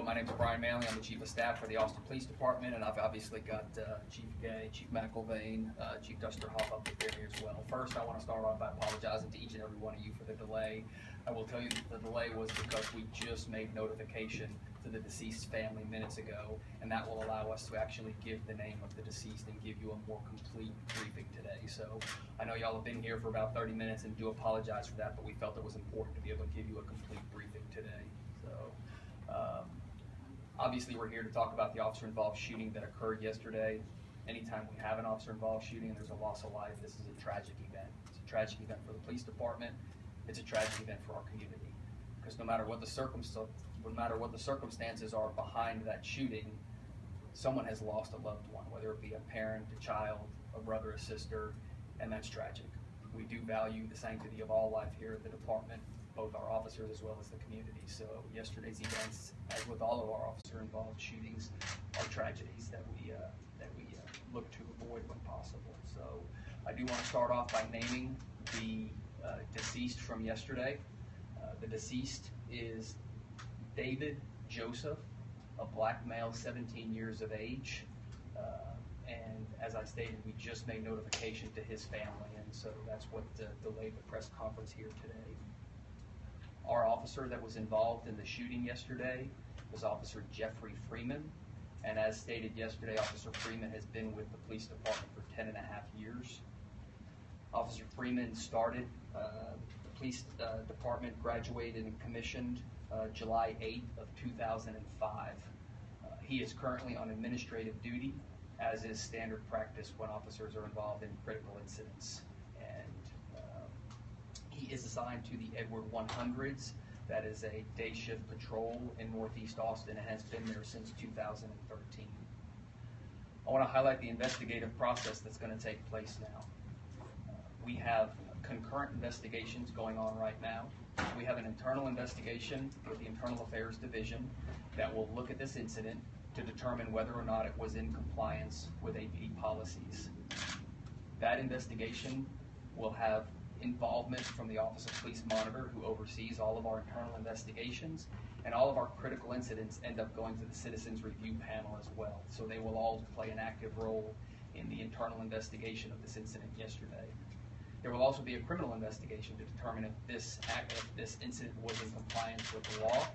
my name is Brian Manley. I'm the Chief of Staff for the Austin Police Department, and I've obviously got Chief Gay, Chief McElvain, Chief Dusterhoff up there as well. First, I want to start off by apologizing to each and every one of you for the delay. I will tell you that the delay was because we just made notification to the deceased family minutes ago, and that will allow us to actually give the name of the deceased and give you a more complete briefing today. So I know y'all have been here for about 30 minutes and do apologize for that, but we felt it was important to be able to give you a complete briefing today. So obviously we're here to talk about the officer-involved shooting that occurred yesterday. Anytime we have an officer-involved shooting and there's a loss of life, this is a tragic event. It's a tragic event for the police department. It's a tragic event for our community. Because no matter what the circumstances are behind that shooting, someone has lost a loved one, whether it be a parent, a child, a brother, a sister, and that's tragic. We do value the sanctity of all life here at the department, both our officers as well as the community. So yesterday's events, as with all of our officer-involved shootings, are tragedies that we look to avoid when possible. So I do want to start off by naming the deceased from yesterday. The deceased is David Joseph, a black male, 17 years of age. And as I stated, we just made notification to his family, and so that's what delayed the press conference here today. Our officer that was involved in the shooting yesterday was Officer Jeffrey Freeman, and as stated yesterday, Officer Freeman has been with the police department for 10.5 years. Officer Freeman started the police department, graduated and commissioned July 8th of 2005. He is currently on administrative duty, as is standard practice when officers are involved in critical incidents. And he is assigned to the Edward 100s. That is a day shift patrol in Northeast Austin and has been there since 2013. I want to highlight the investigative process that's going to take place now. We have concurrent investigations going on right now. We have an internal investigation with the Internal Affairs Division that will look at this incident to determine whether or not it was in compliance with APD policies. That investigation will have involvement from the Office of Police Monitor, who oversees all of our internal investigations, and all of our critical incidents end up going to the Citizens Review Panel as well. So they will all play an active role in the internal investigation of this incident yesterday. There will also be a criminal investigation to determine if this incident was in compliance with the law,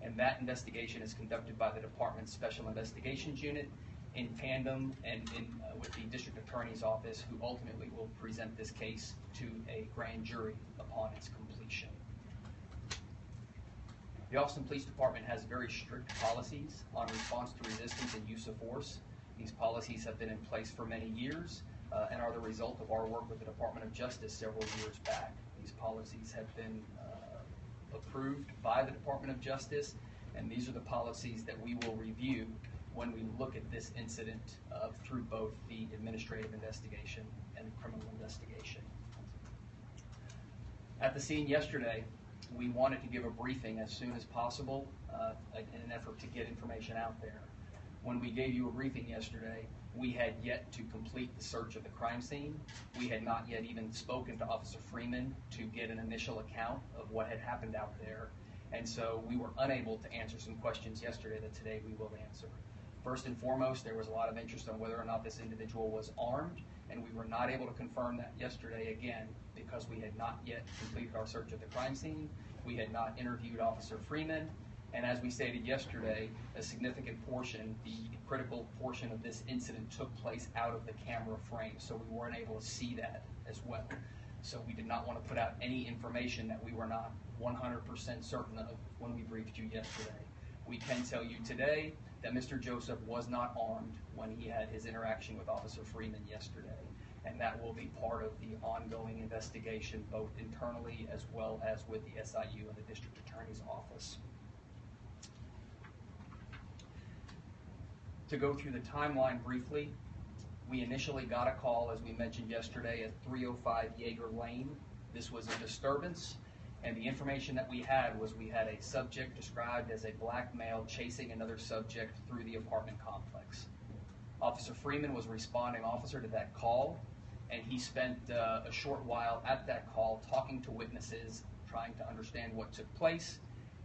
and that investigation is conducted by the department's Special Investigations Unit in tandem and with the District Attorney's Office, who ultimately will present this case to a grand jury upon its completion. The Austin Police Department has very strict policies on response to resistance and use of force. These policies have been in place for many years and are the result of our work with the Department of Justice several years back. These policies have been approved by the Department of Justice, and these are the policies that we will review when we look at this incident through both the administrative investigation and the criminal investigation. At the scene yesterday, we wanted to give a briefing as soon as possible in an effort to get information out there. When we gave you a briefing yesterday, we had yet to complete the search of the crime scene. We had not yet even spoken to Officer Freeman to get an initial account of what had happened out there. And so we were unable to answer some questions yesterday that today we will answer. First and foremost, there was a lot of interest on whether or not this individual was armed, and we were not able to confirm that yesterday again because we had not yet completed our search of the crime scene. We had not interviewed Officer Freeman, and as we stated yesterday, a significant portion, the critical portion of this incident took place out of the camera frame, so we weren't able to see that as well. So we did not want to put out any information that we were not 100% certain of when we briefed you yesterday. We can tell you today that Mr. Joseph was not armed when he had his interaction with Officer Freeman yesterday, and that will be part of the ongoing investigation both internally as well as with the SIU and the District Attorney's Office. To go through the timeline briefly, we initially got a call, as we mentioned yesterday, at 305 Yeager Lane. This was a disturbance, and the information that we had was we had a subject described as a black male chasing another subject through the apartment complex. Officer Freeman was responding officer to that call, and he spent a short while at that call talking to witnesses, trying to understand what took place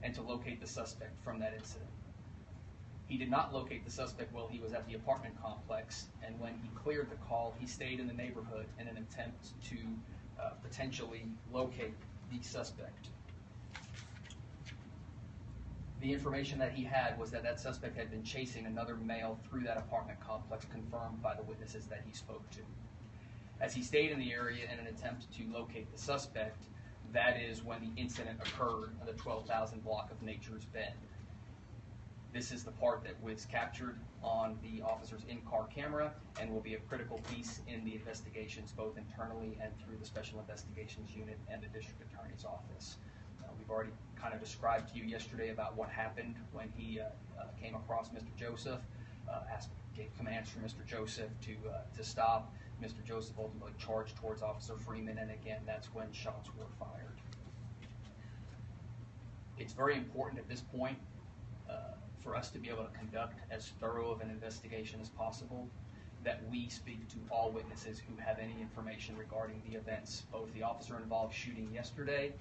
and to locate the suspect from that incident. He did not locate the suspect while he was at the apartment complex, and when he cleared the call, he stayed in the neighborhood in an attempt to potentially locate the suspect. The information that he had was that that suspect had been chasing another male through that apartment complex, confirmed by the witnesses that he spoke to. As he stayed in the area in an attempt to locate the suspect, that is when the incident occurred on the 12,000 block of Nature's Bend. This is the part that was captured on the officer's in-car camera and will be a critical piece in the investigations, both internally and through the Special Investigations Unit and the District Attorney's Office. We've already kind of described to you yesterday about what happened when he came across Mr. Joseph, gave commands for Mr. Joseph to stop. Mr. Joseph ultimately charged towards Officer Freeman, and again, that's when shots were fired. It's very important at this point for us to be able to conduct as thorough of an investigation as possible, that we speak to all witnesses who have any information regarding the events, both the officer-involved shooting yesterday,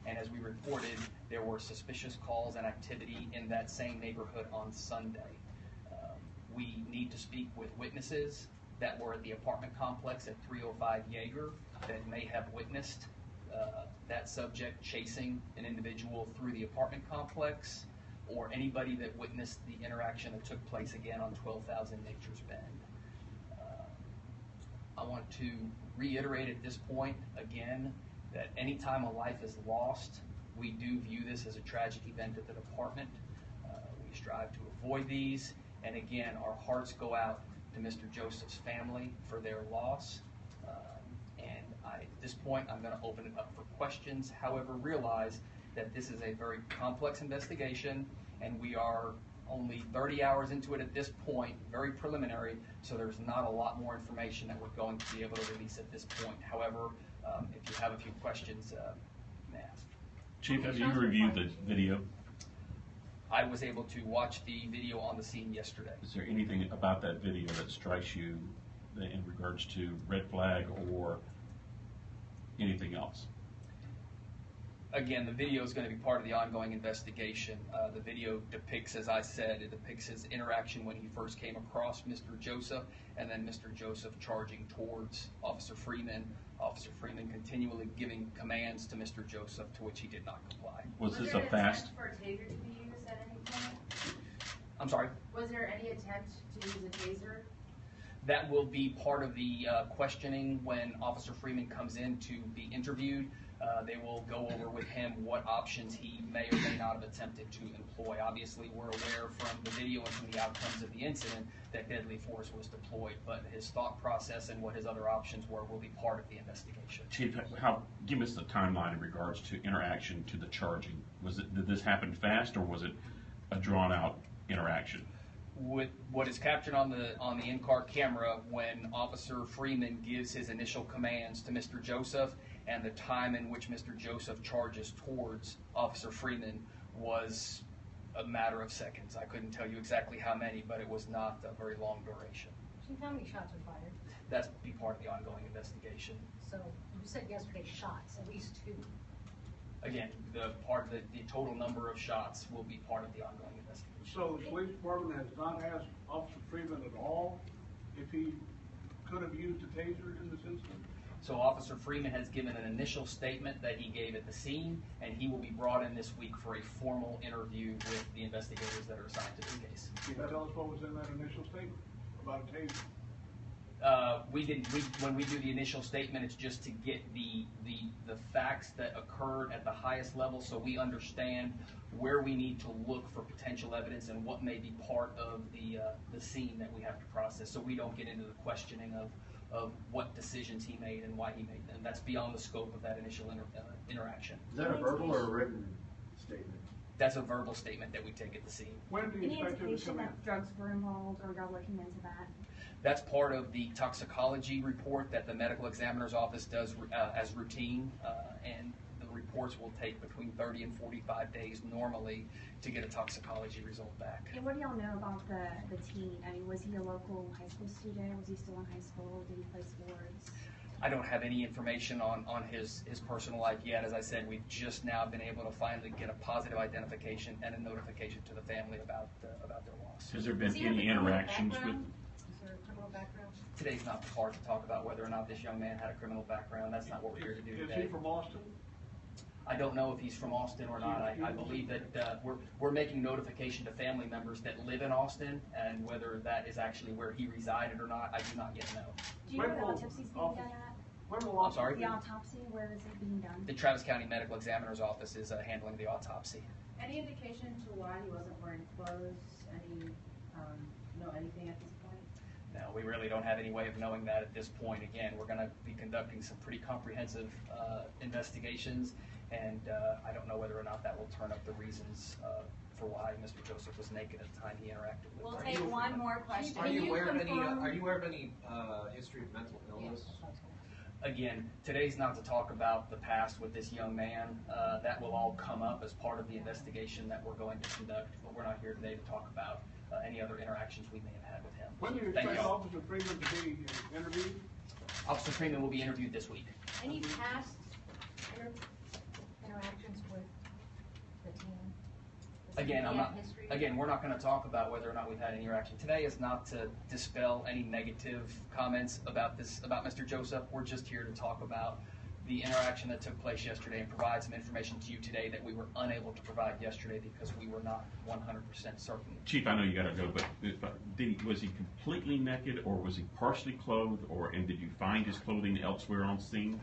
and as we reported, there were suspicious calls and activity in that same neighborhood on Sunday. We need to speak with witnesses that were at the apartment complex at 305 Yeager that may have witnessed that subject chasing an individual through the apartment complex, or anybody that witnessed the interaction that took place again on 12,000 Nature's Bend. I want to reiterate at this point again that anytime a life is lost, we do view this as a tragic event at the department. We strive to avoid these, and again, our hearts go out to Mr. Joseph's family for their loss. At this point, I'm going to open it up for questions. However, realize that this is a very complex investigation, and we are only 30 hours into it at this point, very preliminary, so there's not a lot more information that we're going to be able to release at this point. However, if you have a few questions, you may ask. Chief, have you reviewed the video? I was able to watch the video on the scene yesterday. Is there anything about that video that strikes you in regards to red flag or anything else? Again, the video is going to be part of the ongoing investigation. The video depicts, as I said, it depicts his interaction when he first came across Mr. Joseph, and then Mr. Joseph charging towards Officer Freeman. Officer Freeman continually giving commands to Mr. Joseph, to which he did not comply. Was this a fast? Was there an attempt for a taser to be used at any point? I'm sorry? Was there any attempt to use a taser? That will be part of the questioning when Officer Freeman comes in to be interviewed. They will go over with him what options he may or may not have attempted to employ. Obviously, we're aware from the video and from the outcomes of the incident that deadly force was deployed, but his thought process and what his other options were will be part of the investigation. Chief, give us the timeline in regards to interaction to the charging. Did this happen fast, or was it a drawn-out interaction? With what is captured on the in-car camera, when Officer Freeman gives his initial commands to Mr. Joseph, and the time in which Mr. Joseph charges towards Officer Freeman was a matter of seconds. I couldn't tell you exactly how many, but it was not a very long duration. Chief, how many shots were fired? That's be part of the ongoing investigation. So you said yesterday shots, at least 2. Again, the total number of shots will be part of the ongoing investigation. So the police department has not asked Officer Freeman at all if he could have used a taser in this incident? So Officer Freeman has given an initial statement that he gave at the scene, and he will be brought in this week for a formal interview with the investigators that are assigned to this case. Can you tell us what was in that initial statement about a taser? When we do the initial statement, it's just to get the facts that occurred at the highest level, so we understand where we need to look for potential evidence and what may be part of the scene that we have to process, so we don't get into the questioning of what decisions he made and why he made them. That's beyond the scope of that initial interaction. Is that a verbal or a written statement? That's a verbal statement that we take at the scene. When do you Any expect him to indication come in? that drugs were involved, or y'all looking into that? That's part of the toxicology report that the medical examiner's office does as routine, and the reports will take between 30 and 45 days normally to get a toxicology result back. And what do y'all know about the teen? I mean, was he a local high school student? Was he still in high school? Did he play sports? I don't have any information on his personal life yet. As I said, we've just now been able to finally get a positive identification and a notification to the family about their loss. Has there been Does he have any a criminal interactions with? background? Is there a criminal background? Today's not the part to talk about whether or not this young man had a criminal background. That's not what we're here to do Is today. he from Austin? I don't know if he's from Austin or not. I believe that we're making notification to family members that live in Austin, and whether that is actually where he resided or not, I do not yet know. Do you know where the When will autopsy's being office- done at? When will I'm sorry? The autopsy, where is it being done? The Travis County Medical Examiner's Office is handling the autopsy. Any indication to why he wasn't wearing clothes? Anything at this point? No, we really don't have any way of knowing that at this point. Again, we're going to be conducting some pretty comprehensive investigations, and I don't know whether or not that will turn up the reasons for why Mr. Joseph was naked at the time he interacted with We'll her. take one more question. Are you aware of any, confirm- are you aware of any, history of mental illness? Again, today's not to talk about the past with this young man. That will all come up as part of the investigation that we're going to conduct, but we're not here today to talk about any other interactions we may have had with him. When do you Thank expect you. Officer Freeman to be interviewed? Officer Freeman will be interviewed this week. Any past interactions with the team? Does Again, he I'm have not, history? again, we're not going to talk about whether or not we've had any interaction. Today is not to dispel any negative comments about Mr. Joseph. We're just here to talk about the interaction that took place yesterday and provide some information to you today that we were unable to provide yesterday because we were not 100% certain. Chief, I know you got to go, but was he completely naked, or was he partially clothed, and did you find his clothing elsewhere on scene?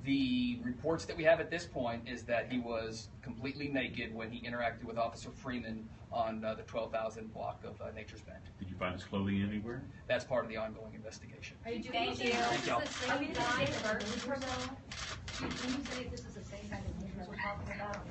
The reports that we have at this point is that he was completely naked when he interacted with Officer Freeman on the 12,000 block of Nature's Bend. Did you find his clothing anywhere? That's part of the ongoing investigation. Are you Thank saying you. this is y'all. the same Are we kind gonna of say injuries we're talking about? When you say this is the same kind of injuries we're talking about?